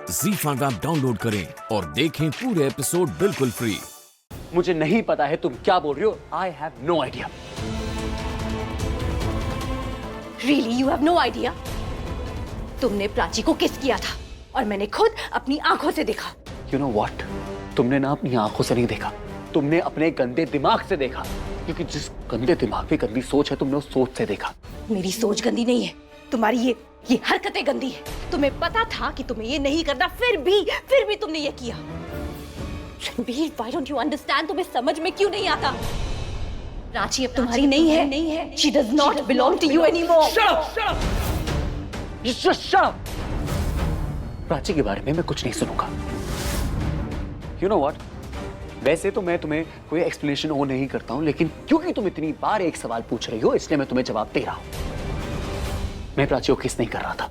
ZEE5 app download करें और देखें पूरे एपिसोड बिल्कुल फ्री। मुझे नहीं पता है तुम क्या बोल रही हो। I have no idea. Really, you have no idea? तुमने प्राची को किस किया था और मैंने खुद अपनी आंखों से देखा। You know what? तुमने ना अपनी आंखों से नहीं देखा, तुमने अपने गंदे दिमाग से देखा, क्योंकि जिस गंदे दिमाग में गंदी सोच है तुमने उस सोच से देखा। मेरी सोच गंदी नहीं है, तुम्हारी ये हरकतें गंदी है। तुम्हें पता था कि तुम्हें ये नहीं करना, फिर भी तुमने ये किया। Ranbir, why don't you understand? तुम्हें समझ में क्यों नहीं आता? प्राची अब तुम्हारी नहीं है। She does not belong to you anymore. Shut up! Shut up! Just shut up! Prachi के बारे में मैं कुछ नहीं सुनूंगा। You know what? वैसे तो मैं तुम्हें कोई एक्सप्लेनेशन वो नहीं करता हूं, लेकिन क्योंकि तुम इतनी बार एक सवाल पूछ रही हो इसलिए मैं तुम्हें जवाब दे रहा हूं। मैं प्राची को किस नहीं कर रहा था,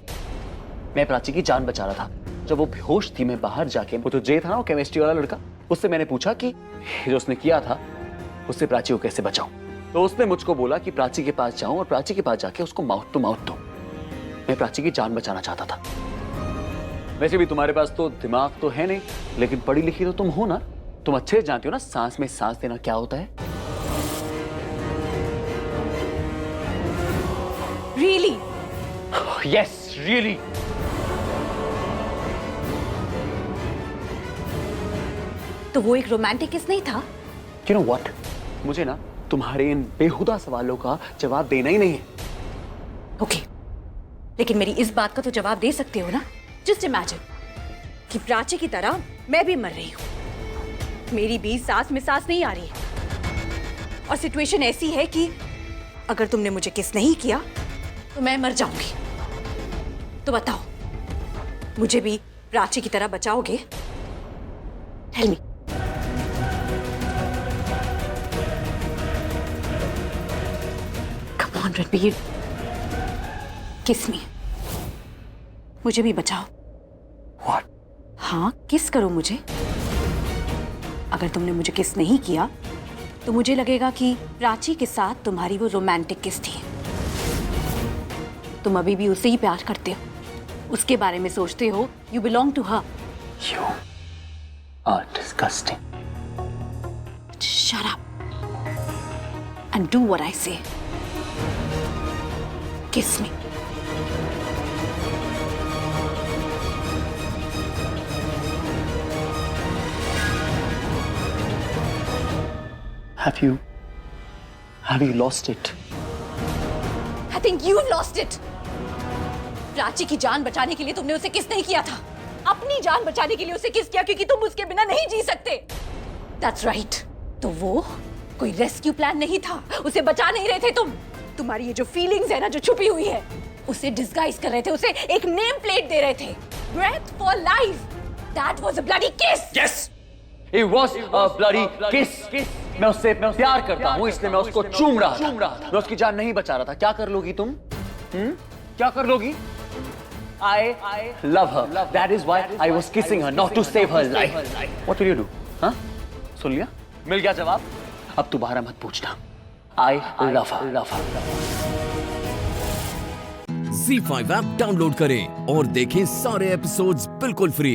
मैं प्राची की जान बचा रहा था। जब वो बेहोश थी मैं बाहर जाके, वो तो जे था ना, वो केमिस्ट्री वाला लड़का, उससे मैंने पूछा कि जो उसने किया था उससे प्राची को कैसे बचाऊं। तो उसने मुझको बोला कि प्राची के पास जाऊं और प्राची के पास जाके उसको माउथ टू माउथ दूं। मैं प्राची की जान बचाना चाहता था। वैसे भी तुम्हारे पास तो दिमाग तो है नहीं, लेकिन पढ़ी लिखी तो तुम हो ना, तुम अच्छे से जानती हो ना सांस में सांस देना क्या होता है। Really? Yes, really. तो वो एक रोमांटिक किस नहीं था? You know what? मुझे ना तुम्हारे इन बेहुदा सवालों का जवाब देना ही नहीं है। ओके, लेकिन मेरी इस बात का तो जवाब दे सकते हो ना? जस्ट इमेजिन कि प्राची की तरह मैं भी मर रही हूँ, मेरी भी सांस में सांस नहीं आ रही है, और सिचुएशन ऐसी है कि अगर तुमने मुझे किस नहीं किया तो मैं मर जाऊंगी। तो बताओ, मुझे भी प्राची की तरह बचाओगे? Tell me. Come on Ranbir, kiss me, मुझे भी बचाओ। What? हाँ, किस करो मुझे। अगर तुमने मुझे किस नहीं किया तो मुझे लगेगा कि प्राची के साथ तुम्हारी वो रोमांटिक किस थी। तुम अभी भी उससे ही प्यार करते हो, उसके बारे में सोचते हो। You belong to her. You are disgusting. Shut up and do what I say. Kiss me. Have you lost it? I think you've lost it. Prachi की जान बचाने के लिए तुमने उसे किस नहीं किया था, अपनी जान बचाने के लिए उसे किस किया, क्योंकि तुम उसके बिना नहीं जी सकते। That's right. तो वो कोई रेस्क्यू प्लान नहीं था, उसे बचा नहीं रहे थे तुम। तुम्हारी ये जो फीलिंग्स है ना, जो छुपी हुई है, उसे डिस्गाइज कर रहे थे, उसे एक नेम प्लेट दे रहे थे। Breath for life. That was a bloody kiss. Yes. It was a bloody kiss. मैं उससे प्यार करता हूँ, इसलिए मैं उसको चूम रहा था। मैं उसकी जान नहीं बचा रहा था। क्या कर लोगी तुम? क्या कर लोगी? I love her. That is why I was kissing her, not to save her life. What will you do? हाँ? सुन लिया? मिल गया जवाब? अब दोबारा मत पूछना। I love her. ZEE5 app download करें और देखें सारे एपिसोड्स बिल्कुल फ्री।